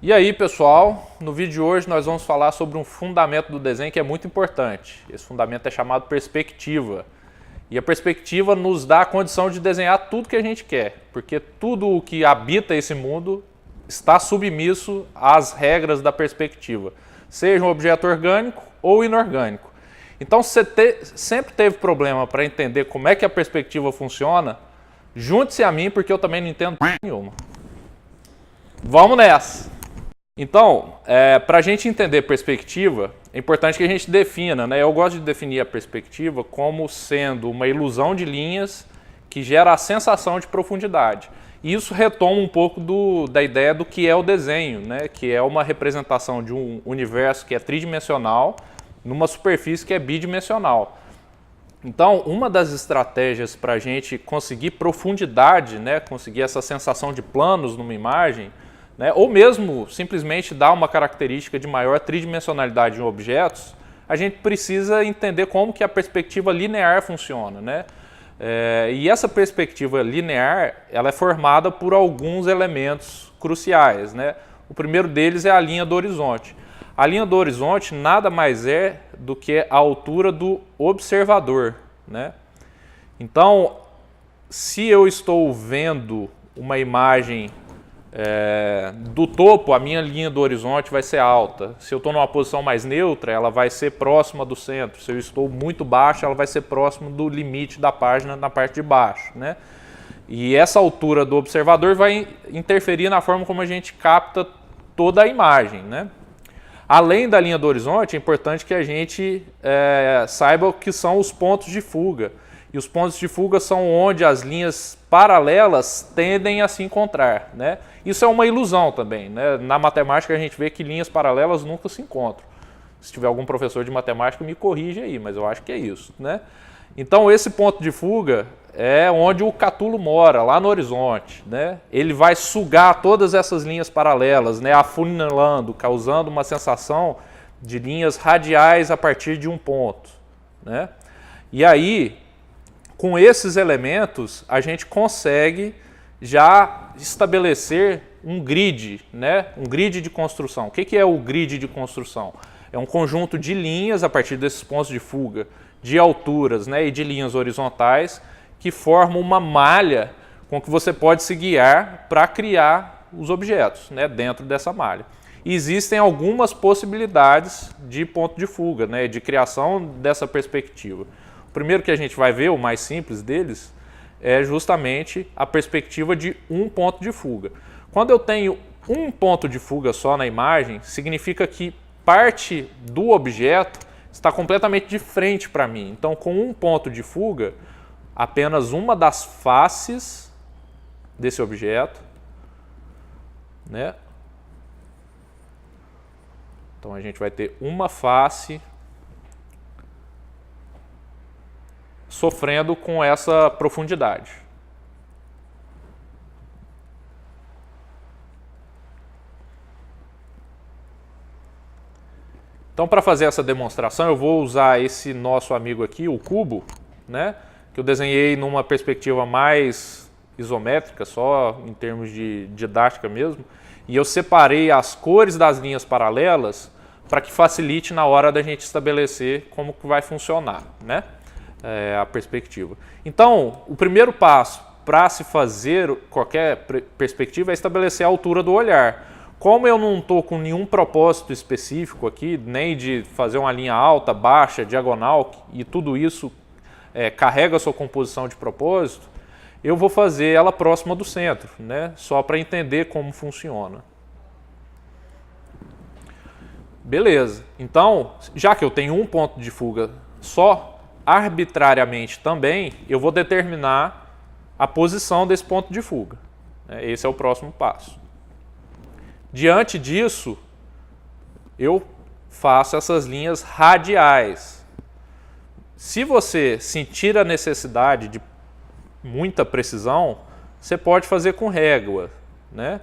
E aí, pessoal, no vídeo de hoje nós vamos falar sobre um fundamento do desenho que é muito importante. Esse fundamento é chamado perspectiva. E a perspectiva nos dá a condição de desenhar tudo que a gente quer, porque tudo o que habita esse mundo está submisso às regras da perspectiva, seja um objeto orgânico ou inorgânico. Então, se você sempre teve problema para entender como é que a perspectiva funciona, junte-se a mim, porque eu também não entendo nenhuma. Vamos nessa! Então, para a gente entender perspectiva, é importante que a gente defina, né? Eu gosto de definir a perspectiva como sendo uma ilusão de linhas que gera a sensação de profundidade. E isso retoma um pouco da ideia do que é o desenho, né? Que é uma representação de um universo que é tridimensional numa superfície que é bidimensional. Então, uma das estratégias para a gente conseguir profundidade, né? Conseguir essa sensação de planos numa imagem, né, ou mesmo simplesmente dar uma característica de maior tridimensionalidade em objetos, a gente precisa entender como que a perspectiva linear funciona, né? E essa perspectiva linear ela é formada por alguns elementos cruciais, né? O primeiro deles é a linha do horizonte. A linha do horizonte nada mais é do que a altura do observador, né? Então, se eu estou vendo uma imagem do topo, a minha linha do horizonte vai ser alta. Se eu estou numa posição mais neutra, ela vai ser próxima do centro. Se eu estou muito baixo, ela vai ser próxima do limite da página na parte de baixo, né? E essa altura do observador vai interferir na forma como a gente capta toda a imagem, né? Além da linha do horizonte, é importante que a gente saiba o que são os pontos de fuga. E os pontos de fuga são onde as linhas paralelas tendem a se encontrar, né? Isso é uma ilusão também, né? Na matemática a gente vê que linhas paralelas nunca se encontram. Se tiver algum professor de matemática me corrige aí, mas eu acho que é isso, né? Então esse ponto de fuga é onde o Catulo mora, lá no horizonte, né? Ele vai sugar todas essas linhas paralelas, né? Afunilando, causando uma sensação de linhas radiais a partir de um ponto, né? E aí, com esses elementos, a gente consegue já estabelecer um grid, né? Um grid de construção. O que é o grid de construção? É um conjunto de linhas a partir desses pontos de fuga, de alturas, né? E de linhas horizontais que formam uma malha com que você pode se guiar para criar os objetos, né? Dentro dessa malha. E existem algumas possibilidades de ponto de fuga, né? De criação dessa perspectiva. O primeiro que a gente vai ver, o mais simples deles, é justamente a perspectiva de um ponto de fuga. Quando eu tenho um ponto de fuga só na imagem, significa que parte do objeto está completamente de frente para mim. Então, com um ponto de fuga, apenas uma das faces desse objeto, né? Então, a gente vai ter uma face sofrendo com essa profundidade. Então, para fazer essa demonstração, eu vou usar esse nosso amigo aqui, o cubo, né, que eu desenhei numa perspectiva mais isométrica, só em termos de didática mesmo, e eu separei as cores das linhas paralelas para que facilite na hora da gente estabelecer como que vai funcionar, né? A perspectiva. Então, o primeiro passo para se fazer qualquer perspectiva é estabelecer a altura do olhar. Como eu não estou com nenhum propósito específico aqui, nem de fazer uma linha alta, baixa, diagonal, e tudo isso carrega a sua composição de propósito, eu vou fazer ela próxima do centro, né? Só para entender como funciona. Beleza. Então, já que eu tenho um ponto de fuga só, arbitrariamente também, eu vou determinar a posição desse ponto de fuga. Esse é o próximo passo. Diante disso, eu faço essas linhas radiais. Se você sentir a necessidade de muita precisão, você pode fazer com régua, né?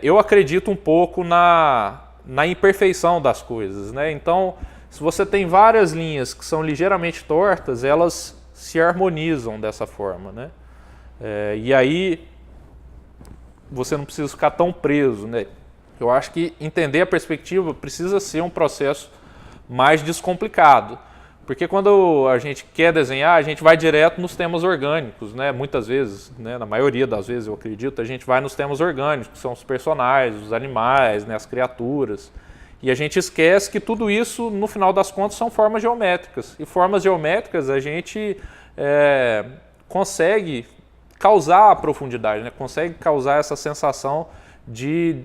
Eu acredito um pouco na imperfeição das coisas, né? Então, se você tem várias linhas que são ligeiramente tortas, elas se harmonizam dessa forma, né? E aí você não precisa ficar tão preso, né? Eu acho que entender a perspectiva precisa ser um processo mais descomplicado. Porque quando a gente quer desenhar, a gente vai direto nos temas orgânicos, né? Muitas vezes, né? Na maioria das vezes, eu acredito, a gente vai nos temas orgânicos, que são os personagens, os animais, né? As criaturas. E a gente esquece que tudo isso, no final das contas, são formas geométricas. E formas geométricas a gente consegue causar a profundidade, né? Consegue causar essa sensação de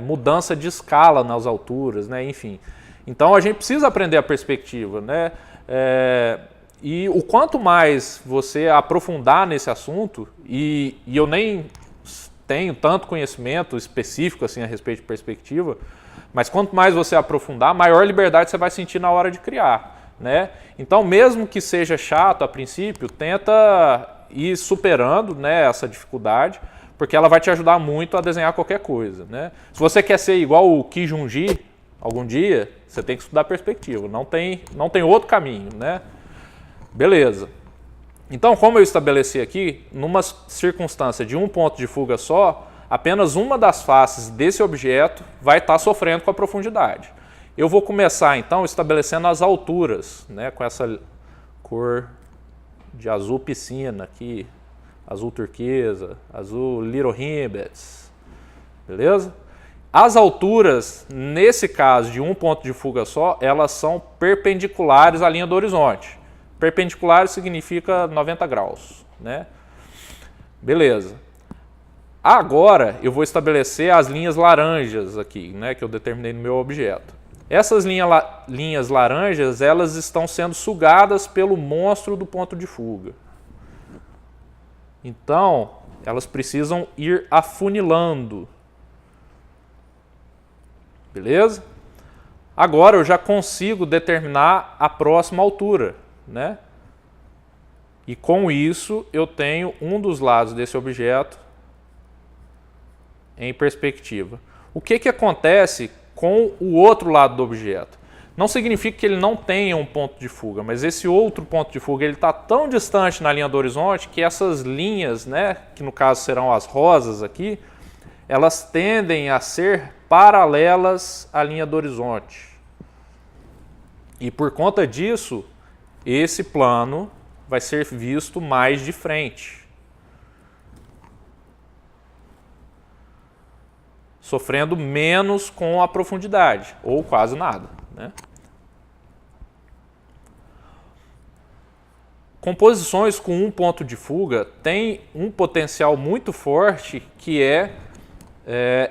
mudança de escala nas alturas, né? Enfim. Então a gente precisa aprender a perspectiva, né? E o quanto mais você aprofundar nesse assunto, e eu nem tenho tanto conhecimento específico assim a respeito de perspectiva, mas quanto mais você aprofundar, maior liberdade você vai sentir na hora de criar, né? Então, mesmo que seja chato a princípio, tenta ir superando, né, essa dificuldade, porque ela vai te ajudar muito a desenhar qualquer coisa, né? Se você quer ser igual o Ki Junji algum dia, você tem que estudar perspectiva, não tem outro caminho, né? Beleza. Então, como eu estabeleci aqui, numa circunstância de um ponto de fuga só, apenas uma das faces desse objeto vai estar sofrendo com a profundidade. Eu vou começar, então, estabelecendo as alturas, né, com essa cor de azul piscina aqui, azul turquesa, azul Little Rimbets, beleza? As alturas, nesse caso de um ponto de fuga só, elas são perpendiculares à linha do horizonte. Perpendicular significa 90 graus, né? Beleza. Agora eu vou estabelecer as linhas laranjas aqui, né, que eu determinei no meu objeto. Essas linhas laranjas, elas estão sendo sugadas pelo monstro do ponto de fuga. Então, elas precisam ir afunilando. Beleza? Agora eu já consigo determinar a próxima altura, né? E com isso eu tenho um dos lados desse objeto em perspectiva. O que acontece com o outro lado do objeto? Não significa que ele não tenha um ponto de fuga, mas esse outro ponto de fuga ele está tão distante na linha do horizonte que essas linhas, né, que no caso serão as rosas aqui, elas tendem a ser paralelas à linha do horizonte. E por conta disso, esse plano vai ser visto mais de frente, sofrendo menos com a profundidade, ou quase nada, né? Composições com um ponto de fuga têm um potencial muito forte que é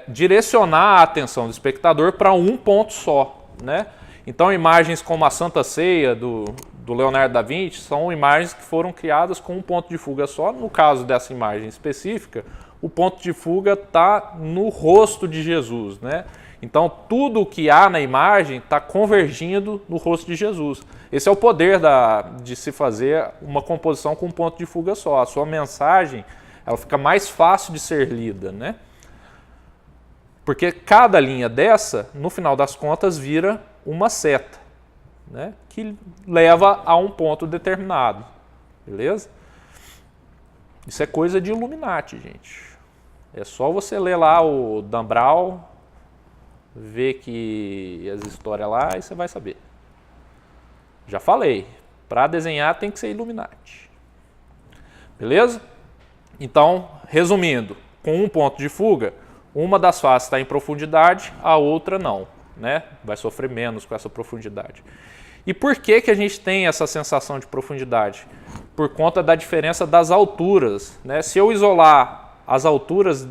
direcionar a atenção do espectador para um ponto só, né? Então, imagens como a Santa Ceia do Leonardo da Vinci são imagens que foram criadas com um ponto de fuga só. No caso dessa imagem específica, o ponto de fuga está no rosto de Jesus, né? Então, tudo o que há na imagem está convergindo no rosto de Jesus. Esse é o poder de se fazer uma composição com um ponto de fuga só. A sua mensagem ela fica mais fácil de ser lida, né? Porque cada linha dessa, no final das contas, vira uma seta, né? Que leva a um ponto determinado. Beleza? Isso é coisa de Illuminati, gente. É só você ler lá o Dan Brown, ver que as histórias lá e você vai saber. Já falei, para desenhar tem que ser Illuminati. Beleza? Então, resumindo, com um ponto de fuga, uma das faces está em profundidade, a outra não, né? Vai sofrer menos com essa profundidade. E por que a gente tem essa sensação de profundidade? Por conta da diferença das alturas, né? Se eu isolar as alturas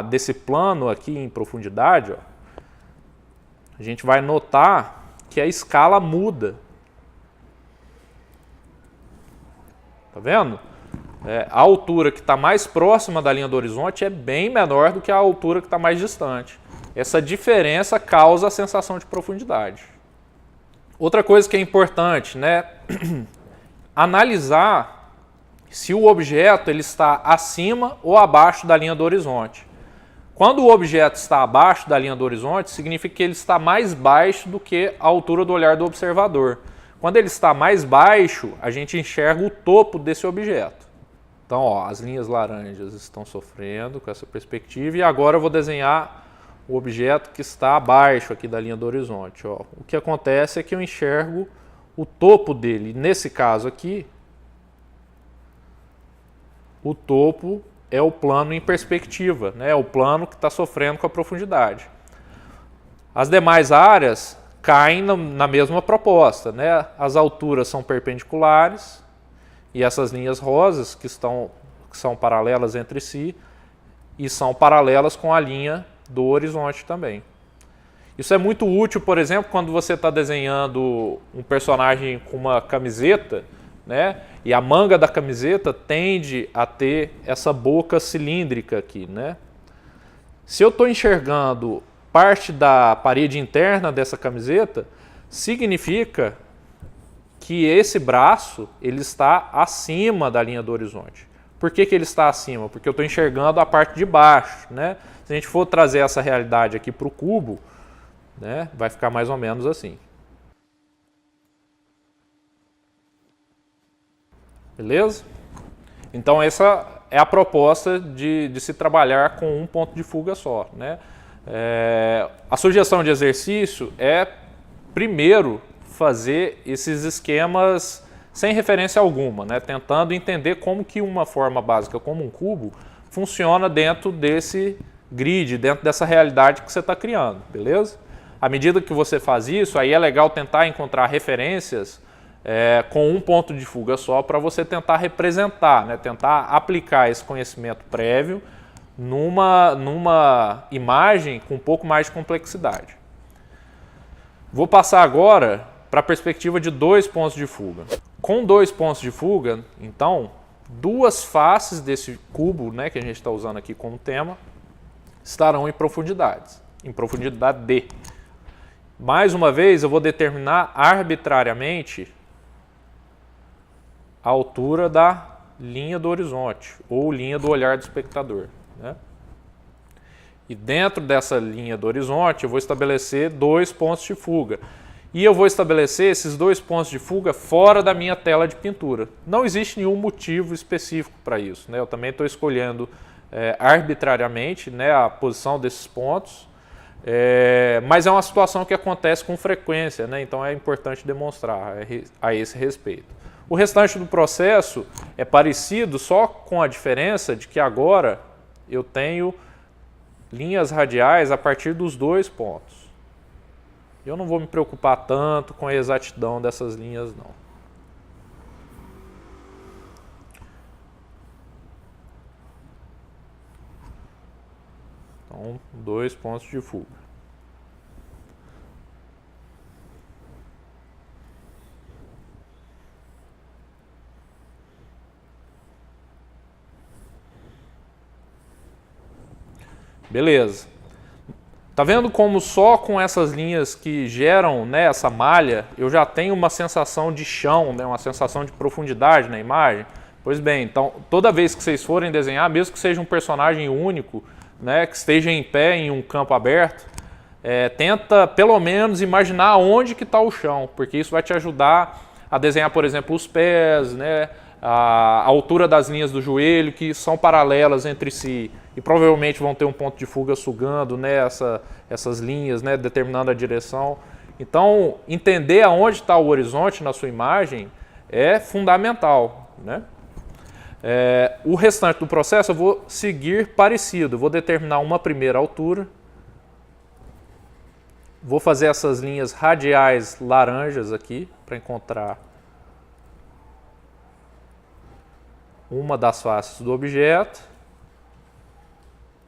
desse plano aqui em profundidade, ó, a gente vai notar que a escala muda. Tá vendo? A altura que está mais próxima da linha do horizonte é bem menor do que a altura que está mais distante. Essa diferença causa a sensação de profundidade. Outra coisa que é importante, né? Analisar se o objeto ele está acima ou abaixo da linha do horizonte. Quando o objeto está abaixo da linha do horizonte, significa que ele está mais baixo do que a altura do olhar do observador. Quando ele está mais baixo, a gente enxerga o topo desse objeto. Então, ó, as linhas laranjas estão sofrendo com essa perspectiva e agora eu vou desenhar o objeto que está abaixo aqui da linha do horizonte. Ó. O que acontece é que eu enxergo o topo dele. Nesse caso aqui, o topo é o plano em perspectiva, né? É o plano que está sofrendo com a profundidade. As demais áreas caem na mesma proposta, né? As alturas são perpendiculares e essas linhas rosas que são paralelas entre si e são paralelas com a linha do horizonte também. Isso é muito útil, por exemplo, quando você está desenhando um personagem com uma camiseta, né? E a manga da camiseta tende a ter essa boca cilíndrica aqui, né? Se eu estou enxergando parte da parede interna dessa camiseta, significa que esse braço ele está acima da linha do horizonte. Por que ele está acima? Porque eu estou enxergando a parte de baixo, né? Se a gente for trazer essa realidade aqui para o cubo, né, vai ficar mais ou menos assim. Beleza? Então essa é a proposta de se trabalhar com um ponto de fuga só, né? A sugestão de exercício é, primeiro, fazer esses esquemas sem referência alguma, né? Tentando entender como que uma forma básica como um cubo funciona dentro desse grid, dentro dessa realidade que você está criando, beleza? À medida que você faz isso, aí é legal tentar encontrar referências com um ponto de fuga só para você tentar representar, né? Tentar aplicar esse conhecimento prévio numa imagem com um pouco mais de complexidade. Vou passar agora para a perspectiva de 2 pontos de fuga. Com 2 pontos de fuga, então, 2 faces desse cubo, né, que a gente está usando aqui como tema, estarão em profundidade D. Mais uma vez, eu vou determinar arbitrariamente a altura da linha do horizonte, ou linha do olhar do espectador, né? E dentro dessa linha do horizonte eu vou estabelecer 2 pontos de fuga. E eu vou estabelecer esses 2 pontos de fuga fora da minha tela de pintura. Não existe nenhum motivo específico para isso, né? Eu também estou escolhendo arbitrariamente, né, a posição desses pontos, mas é uma situação que acontece com frequência, né? Então é importante demonstrar a esse respeito. O restante do processo é parecido, só com a diferença de que agora eu tenho linhas radiais a partir dos 2 pontos. Eu não vou me preocupar tanto com a exatidão dessas linhas, não. Então, 2 pontos de fuga. Beleza. Tá vendo como só com essas linhas que geram, né, essa malha, eu já tenho uma sensação de chão, né, uma sensação de profundidade na imagem? Pois bem, então toda vez que vocês forem desenhar, mesmo que seja um personagem único, né, que esteja em pé em um campo aberto, tenta pelo menos imaginar onde que está o chão, porque isso vai te ajudar a desenhar, por exemplo, os pés, né, a altura das linhas do joelho, que são paralelas entre si e provavelmente vão ter um ponto de fuga sugando, né, essas linhas, né, determinando a direção. Então, entender aonde está o horizonte na sua imagem é fundamental, né? O restante do processo eu vou seguir parecido. Vou determinar uma primeira altura. Vou fazer essas linhas radiais laranjas aqui para encontrar uma das faces do objeto.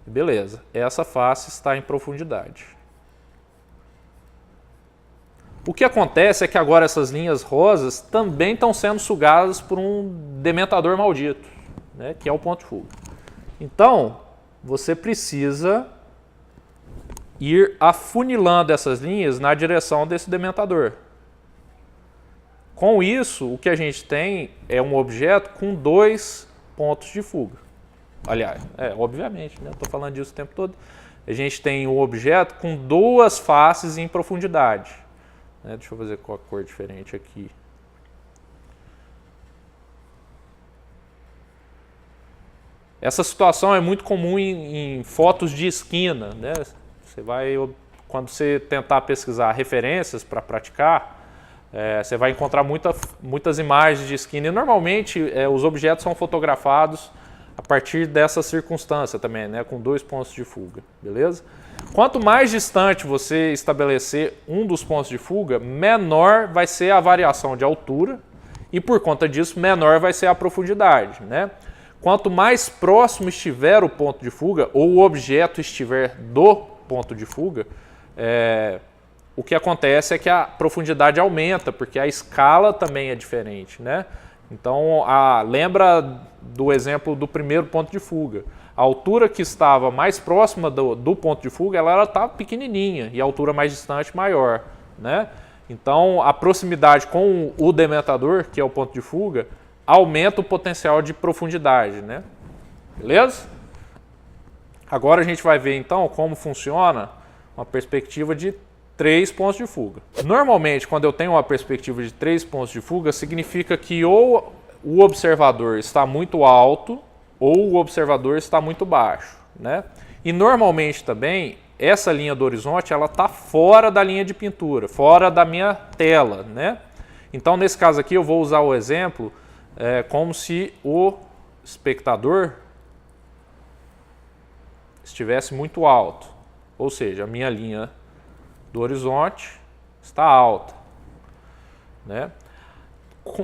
Beleza, essa face está em profundidade. O que acontece é que agora essas linhas rosas também estão sendo sugadas por um dementador maldito, né, que é o ponto de fuga. Então, você precisa ir afunilando essas linhas na direção desse dementador. Com isso, o que a gente tem é um objeto com 2 pontos de fuga. Aliás, obviamente, né? Estou falando disso o tempo todo. A gente tem um objeto com 2 faces em profundidade. Deixa eu fazer com a cor diferente aqui. Essa situação é muito comum em fotos de esquina, né? Quando você tentar pesquisar referências para praticar, você vai encontrar muitas imagens de esquina e normalmente os objetos são fotografados a partir dessa circunstância também, né? Com 2 pontos de fuga, beleza? Quanto mais distante você estabelecer um dos pontos de fuga, menor vai ser a variação de altura e por conta disso menor vai ser a profundidade, né? Quanto mais próximo estiver o ponto de fuga ou o objeto estiver do ponto de fuga, o que acontece é que a profundidade aumenta, porque a escala também é diferente, né? Então, lembra do exemplo do primeiro ponto de fuga. A altura que estava mais próxima do ponto de fuga, ela estava pequenininha e a altura mais distante maior, né? Então, a proximidade com o dementador, que é o ponto de fuga, aumenta o potencial de profundidade, né? Beleza? Agora a gente vai ver então como funciona uma perspectiva de 3 pontos de fuga. Normalmente, quando eu tenho uma perspectiva de 3 pontos de fuga, significa que ou o observador está muito alto ou o observador está muito baixo, né? E normalmente também essa linha do horizonte ela está fora da linha de pintura, fora da minha tela, né? Então nesse caso aqui eu vou usar o exemplo como se o espectador estivesse muito alto, ou seja, a minha linha do horizonte está alta, né?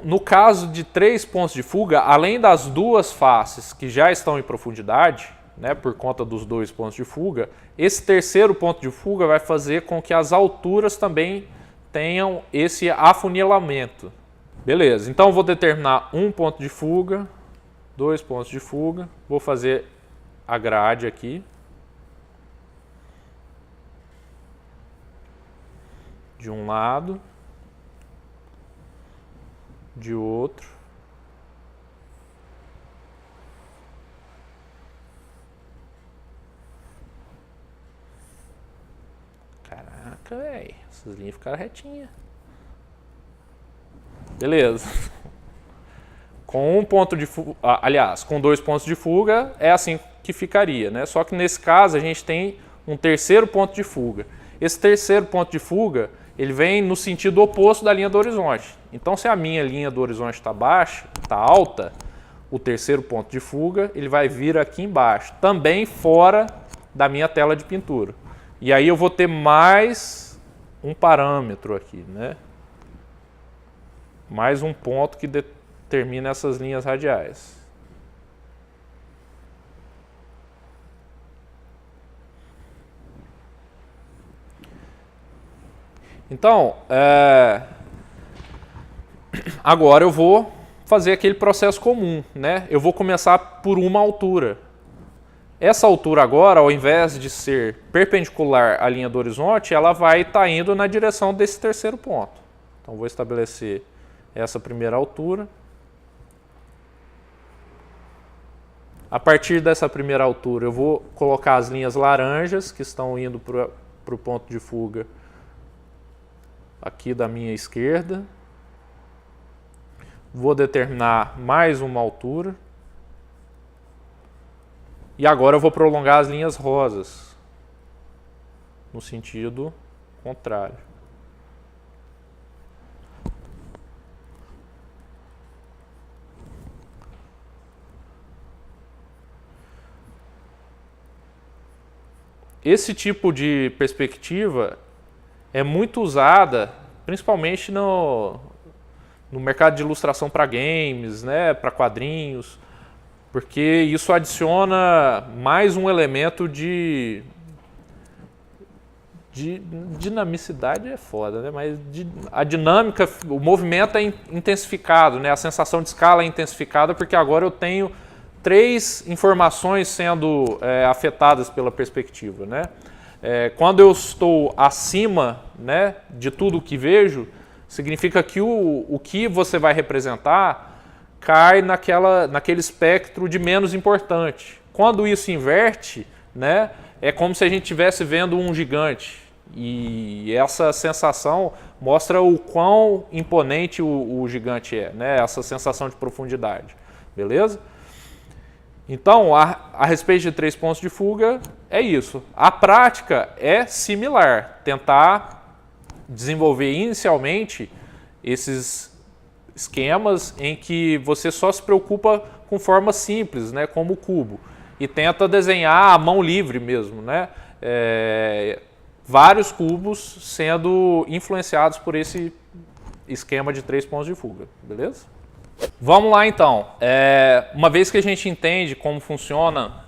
No caso de 3 pontos de fuga, além das 2 faces que já estão em profundidade, né, por conta dos 2 pontos de fuga, esse terceiro ponto de fuga vai fazer com que as alturas também tenham esse afunilamento. Beleza, então eu vou determinar 1 ponto de fuga, 2 pontos de fuga, vou fazer a grade aqui. De um lado, de outro. Caraca, velho, essas linhas ficaram retinhas. Beleza. Com 1 ponto de fuga, aliás, com 2 pontos de fuga, é assim que ficaria, né? Só que nesse caso a gente tem um terceiro ponto de fuga. Esse terceiro ponto de fuga, ele vem no sentido oposto da linha do horizonte. Então, se a minha linha do horizonte está baixa, está alta, o terceiro ponto de fuga, ele vai vir aqui embaixo, também fora da minha tela de pintura. E aí eu vou ter mais um parâmetro aqui, né? Mais um ponto que determina essas linhas radiais. Então, agora eu vou fazer aquele processo comum, né? Eu vou começar por uma altura. Essa altura agora, ao invés de ser perpendicular à linha do horizonte, ela vai estar indo na direção desse terceiro ponto. Então, vou estabelecer essa primeira altura. A partir dessa primeira altura, eu vou colocar as linhas laranjas que estão indo para o ponto de fuga aqui da minha esquerda. Vou determinar mais uma altura. E agora eu vou prolongar as linhas rosas no sentido contrário. Esse tipo de perspectiva é muito usada, principalmente no mercado de ilustração para games, né, para quadrinhos, porque isso adiciona mais um elemento de dinamicidade é foda, né? Mas a dinâmica, o movimento é intensificado, né? A sensação de escala é intensificada porque agora eu tenho 3 informações sendo afetadas pela perspectiva, né? Quando eu estou acima, né, de tudo que vejo, significa que o que você vai representar cai naquele espectro de menos importante. Quando isso inverte, né, é como se a gente estivesse vendo um gigante. E essa sensação mostra o quão imponente o gigante é, né, essa sensação de profundidade. Beleza? Então, a respeito de 3 pontos de fuga, é isso. A prática é similar, tentar desenvolver inicialmente esses esquemas em que você só se preocupa com formas simples, né, como o cubo, e tenta desenhar à mão livre mesmo, né, vários cubos sendo influenciados por esse esquema de 3 pontos de fuga, beleza? Vamos lá então. Uma vez que a gente entende como funciona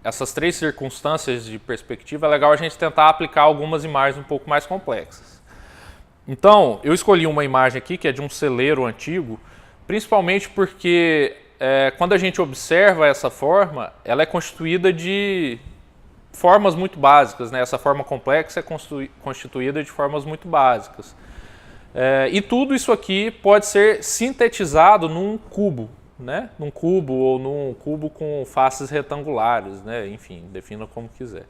essas 3 circunstâncias de perspectiva, é legal a gente tentar aplicar algumas imagens um pouco mais complexas. Então, eu escolhi uma imagem aqui que é de um celeiro antigo, principalmente porque quando a gente observa essa forma, ela é constituída de formas muito básicas, né? Essa forma complexa é constituída de formas muito básicas. E tudo isso aqui pode ser sintetizado num cubo, né? Num cubo ou num cubo com faces retangulares, né? Enfim, defina como quiser.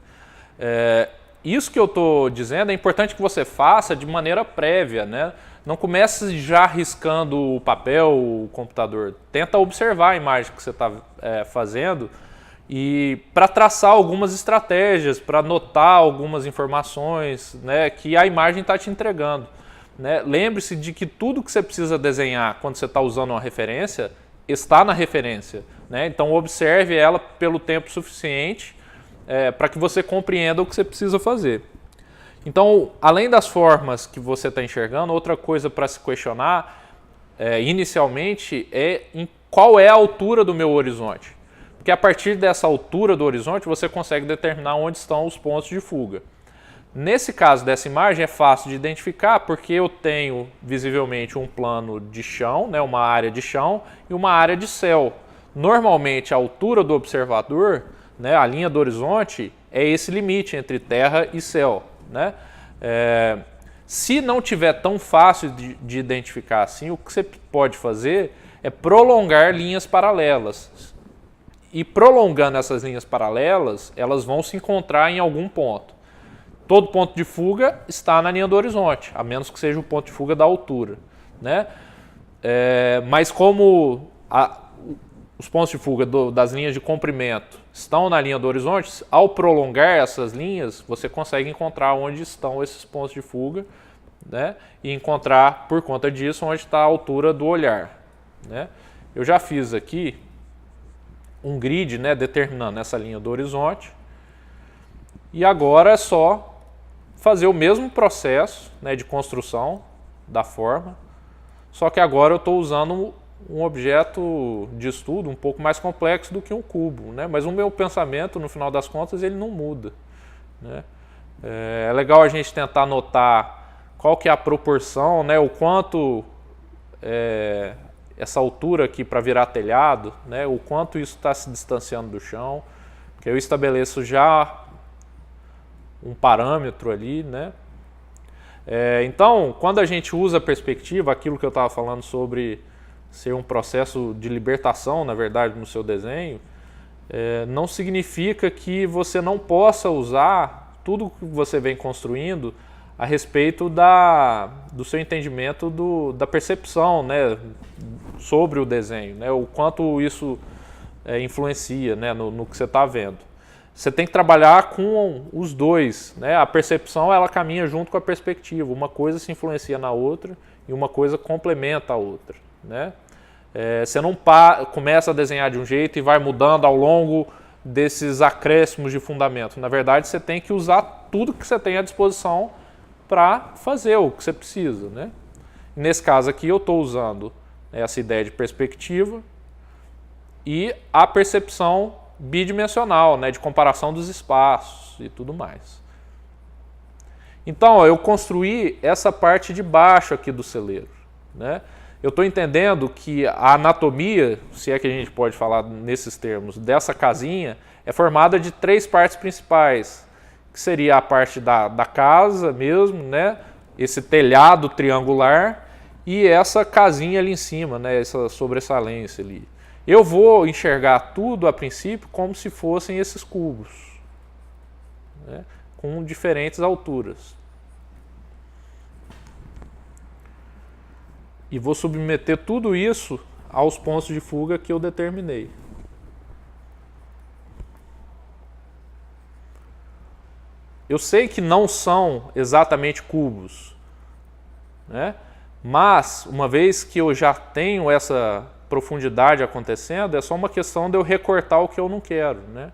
Isso que eu estou dizendo é importante que você faça de maneira prévia, né? Não comece já riscando o papel, o computador. Tenta observar a imagem que você está fazendo e para traçar algumas estratégias, para anotar algumas informações, né, que a imagem está te entregando. Né? Lembre-se de que tudo que você precisa desenhar quando você está usando uma referência está na referência. Né? Então observe ela pelo tempo suficiente para que você compreenda o que você precisa fazer. Então, além das formas que você está enxergando, outra coisa para se questionar inicialmente é em qual é a altura do meu horizonte. Porque a partir dessa altura do horizonte você consegue determinar onde estão os pontos de fuga. Nesse caso dessa imagem é fácil de identificar porque eu tenho visivelmente um plano de chão, né, uma área de chão e uma área de céu. Normalmente a altura do observador, né, a linha do horizonte, é esse limite entre terra e céu. Né? Se não tiver tão fácil de identificar assim, o que você pode fazer é prolongar linhas paralelas. E prolongando essas linhas paralelas, elas vão se encontrar em algum ponto. Todo ponto de fuga está na linha do horizonte, a menos que seja o ponto de fuga da altura. Né? Mas como os pontos de fuga das linhas de comprimento estão na linha do horizonte, ao prolongar essas linhas, você consegue encontrar onde estão esses pontos de fuga, né? E encontrar, por conta disso, onde está a altura do olhar. Né? Eu já fiz aqui um grid, né, determinando essa linha do horizonte, e agora é só fazer o mesmo processo, né, de construção da forma, só que agora eu estou usando um objeto de estudo um pouco mais complexo do que um cubo, né? Mas o meu pensamento, no final das contas, ele não muda. Né? É legal a gente tentar notar qual que é a proporção, né? O quanto essa altura aqui para virar telhado, né? O quanto isso está se distanciando do chão, que eu estabeleço já um parâmetro ali, né? Então, quando a gente usa a perspectiva, aquilo que eu estava falando sobre ser um processo de libertação, na verdade, no seu desenho, não significa que você não possa usar tudo que você vem construindo a respeito do seu entendimento da percepção, né, sobre o desenho, né, o quanto isso influencia, né, no que você está vendo. Você tem que trabalhar com os dois. Né? A percepção ela caminha junto com a perspectiva. Uma coisa se influencia na outra e uma coisa complementa a outra. Né? Você não começa a desenhar de um jeito e vai mudando ao longo desses acréscimos de fundamento. Na verdade, você tem que usar tudo que você tem à disposição para fazer o que você precisa. Né? Nesse caso aqui, eu estou usando essa ideia de perspectiva e a percepção bidimensional, né, de comparação dos espaços e tudo mais. Então, eu construí essa parte de baixo aqui do celeiro. Né? Eu estou entendendo que a anatomia, se é que a gente pode falar nesses termos, dessa casinha, é formada de 3 partes principais, que seria a parte da casa mesmo, né, esse telhado triangular e essa casinha ali em cima, né, essa sobressalência ali. Eu vou enxergar tudo, a princípio, como se fossem esses cubos, né, com diferentes alturas. E vou submeter tudo isso aos pontos de fuga que eu determinei. Eu sei que não são exatamente cubos, né? Mas, uma vez que eu já tenho essa profundidade acontecendo, é só uma questão de eu recortar o que eu não quero, né?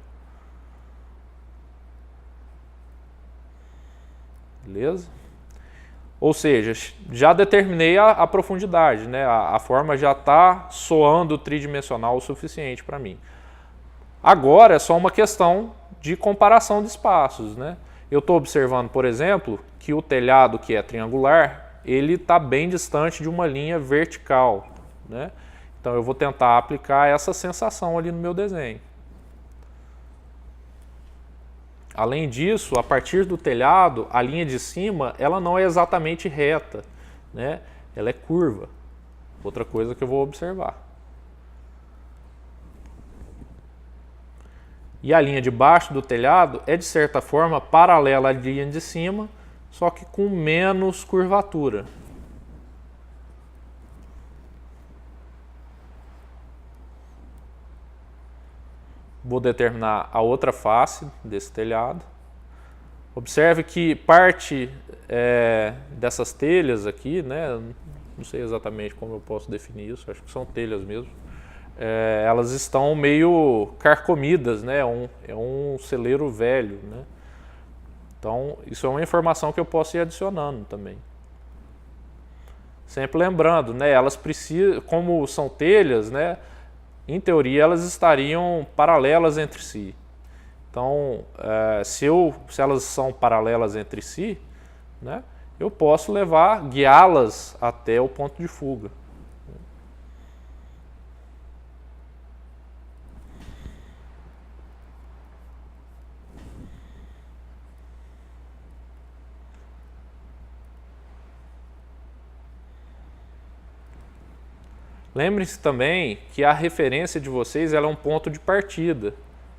Beleza? Ou seja, já determinei a profundidade, né? A forma já está soando tridimensional o suficiente para mim. Agora é só uma questão de comparação de espaços, né? Eu estou observando, por exemplo, que o telhado que é triangular, ele está bem distante de uma linha vertical, né? Então eu vou tentar aplicar essa sensação ali no meu desenho. Além disso, a partir do telhado, a linha de cima, ela não é exatamente reta, né? Ela é curva. Outra coisa que eu vou observar. E a linha de baixo do telhado é, de certa forma, paralela à linha de cima, só que com menos curvatura. Vou determinar a outra face desse telhado. Observe que parte dessas telhas aqui, né, não sei exatamente como eu posso definir isso, acho que são telhas mesmo, elas estão meio carcomidas, né, é um celeiro velho, né? Então isso é uma informação que eu posso ir adicionando também. Sempre lembrando, né, elas precisam, como são telhas, né, em teoria elas estariam paralelas entre si. Então, se elas são paralelas entre si, né, eu posso guiá-las até o ponto de fuga. Lembre-se também que a referência de vocês ela é um ponto de partida,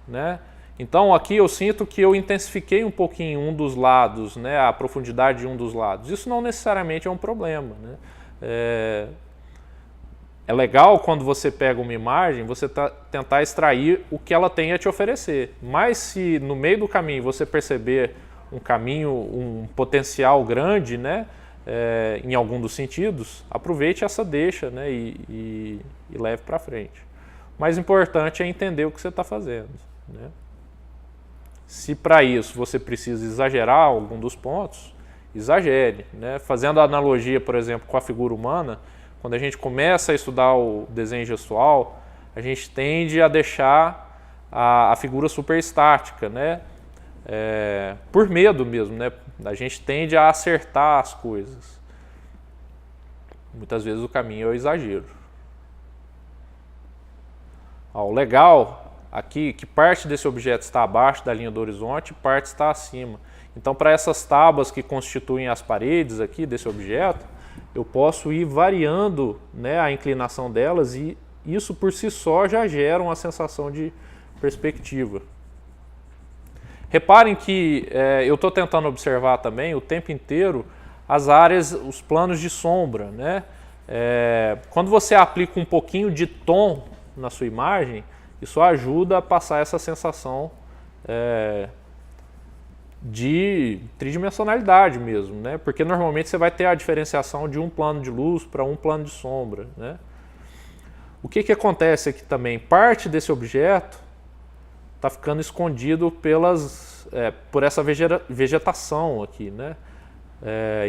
né? Então aqui eu sinto que eu intensifiquei um pouquinho um dos lados, né, a profundidade de um dos lados. Isso não necessariamente é um problema, né? É legal quando você pega uma imagem, você tentar extrair o que ela tem a te oferecer. Mas se no meio do caminho você perceber um potencial grande, né, em algum dos sentidos, aproveite essa deixa, né, e leve para frente. O mais importante é entender o que você está fazendo, né? Se para isso você precisa exagerar algum dos pontos, exagere, né? Fazendo a analogia, por exemplo, com a figura humana, quando a gente começa a estudar o desenho gestual, a gente tende a deixar a figura super estática, né? Por medo mesmo, né? A gente tende a acertar as coisas. Muitas vezes o caminho é o exagero. O legal aqui que parte desse objeto está abaixo da linha do horizonte e parte está acima. Então, para essas tábuas que constituem as paredes aqui desse objeto, eu posso ir variando, né, a inclinação delas e isso por si só já gera uma sensação de perspectiva. Reparem que eu estou tentando observar também o tempo inteiro as áreas, os planos de sombra, né? Quando você aplica um pouquinho de tom na sua imagem, isso ajuda a passar essa sensação de tridimensionalidade mesmo, né? Porque normalmente você vai ter a diferenciação de um plano de luz para um plano de sombra, né? O que acontece aqui também? Parte desse objeto está ficando escondido por essa vegetação aqui, né?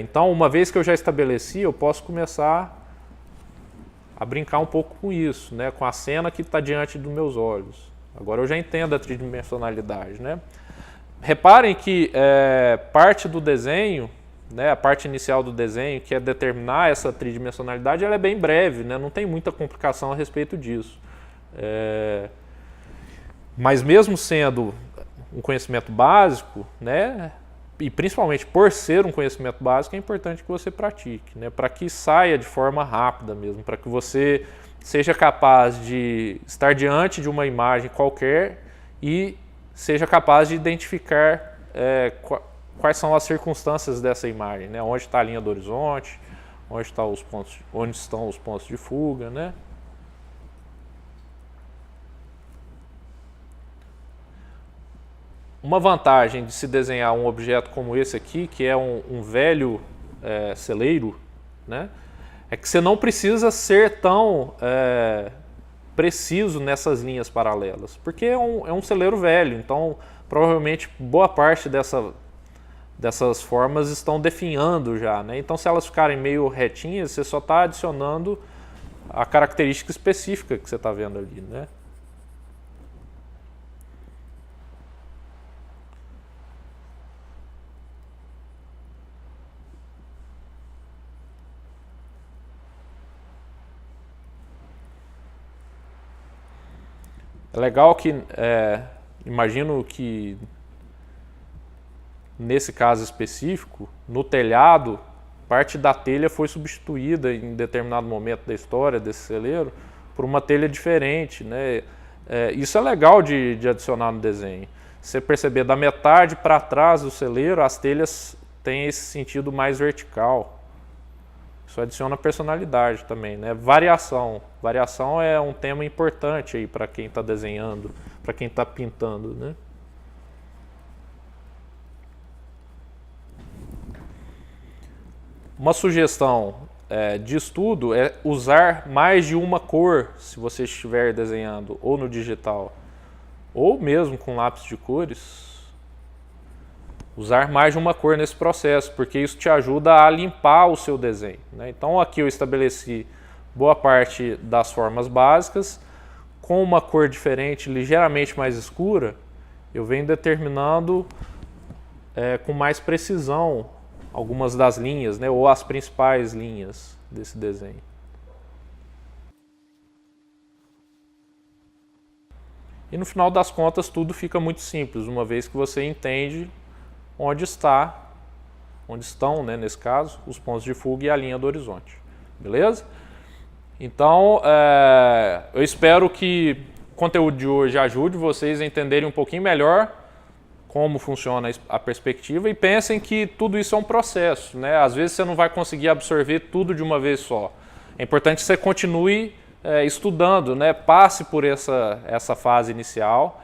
Então, uma vez que eu já estabeleci, eu posso começar a brincar um pouco com isso, né? Com a cena que está diante dos meus olhos. Agora eu já entendo a tridimensionalidade, né? Reparem que parte do desenho, né, a parte inicial do desenho, que é determinar essa tridimensionalidade, ela é bem breve, né? Não tem muita complicação a respeito disso. Mas mesmo sendo um conhecimento básico, né, e principalmente por ser um conhecimento básico, é importante que você pratique, né, para que saia de forma rápida mesmo, para que você seja capaz de estar diante de uma imagem qualquer e seja capaz de identificar quais são as circunstâncias dessa imagem, né, onde está a linha do horizonte, onde estão os pontos de fuga, né? Uma vantagem de se desenhar um objeto como esse aqui, que é um velho celeiro, né, é que você não precisa ser tão preciso nessas linhas paralelas, porque é um celeiro velho, então provavelmente boa parte dessas formas estão definhando já, né? Então se elas ficarem meio retinhas, você só está adicionando a característica específica que você está vendo ali, né? É legal que, imagino que nesse caso específico, no telhado, parte da telha foi substituída em determinado momento da história desse celeiro por uma telha diferente, né? Isso é legal de adicionar no desenho. Você perceber da metade para trás do celeiro, as telhas têm esse sentido mais vertical. Isso adiciona personalidade também, né? Variação. Variação é um tema importante aí para quem está desenhando, para quem está pintando, né? Uma sugestão de estudo é usar mais de uma cor se você estiver desenhando ou no digital ou mesmo com lápis de cores. Usar mais de uma cor nesse processo, porque isso te ajuda a limpar o seu desenho, né? Então aqui eu estabeleci boa parte das formas básicas. Com uma cor diferente, ligeiramente mais escura, eu venho determinando com mais precisão algumas das linhas, né, ou as principais linhas desse desenho. E no final das contas tudo fica muito simples, uma vez que você entende onde estão, né, nesse caso, os pontos de fuga e a linha do horizonte. Beleza? Então, eu espero que o conteúdo de hoje ajude vocês a entenderem um pouquinho melhor como funciona a perspectiva e pensem que tudo isso é um processo, né? Às vezes você não vai conseguir absorver tudo de uma vez só. É importante que você continue estudando, né? Passe por essa fase inicial,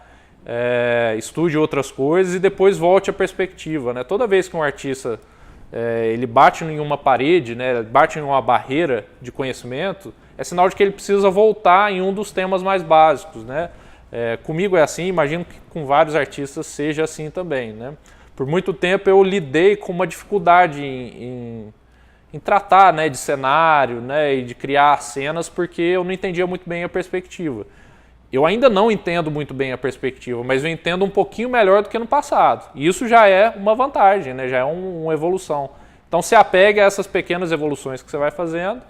estude outras coisas e depois volte à perspectiva, né? Toda vez que um artista ele bate em uma parede, né? Bate em uma barreira de conhecimento, é sinal de que ele precisa voltar em um dos temas mais básicos, né? Comigo é assim, imagino que com vários artistas seja assim também, né? Por muito tempo eu lidei com uma dificuldade em tratar, né, de cenário, né, e de criar cenas porque eu não entendia muito bem a perspectiva. Eu ainda não entendo muito bem a perspectiva, mas eu entendo um pouquinho melhor do que no passado. E isso já é uma vantagem, né? Já é uma evolução. Então se apegue a essas pequenas evoluções que você vai fazendo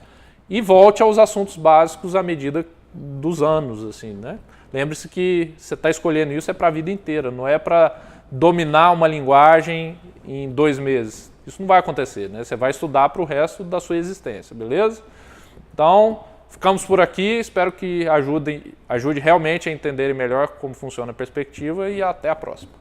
e volte aos assuntos básicos à medida dos anos, assim, né? Lembre-se que você está escolhendo isso para a vida inteira, não é para dominar uma linguagem em 2 meses. Isso não vai acontecer, né? Você vai estudar para o resto da sua existência, beleza? Então, ficamos por aqui, espero que ajude realmente a entenderem melhor como funciona a perspectiva e até a próxima.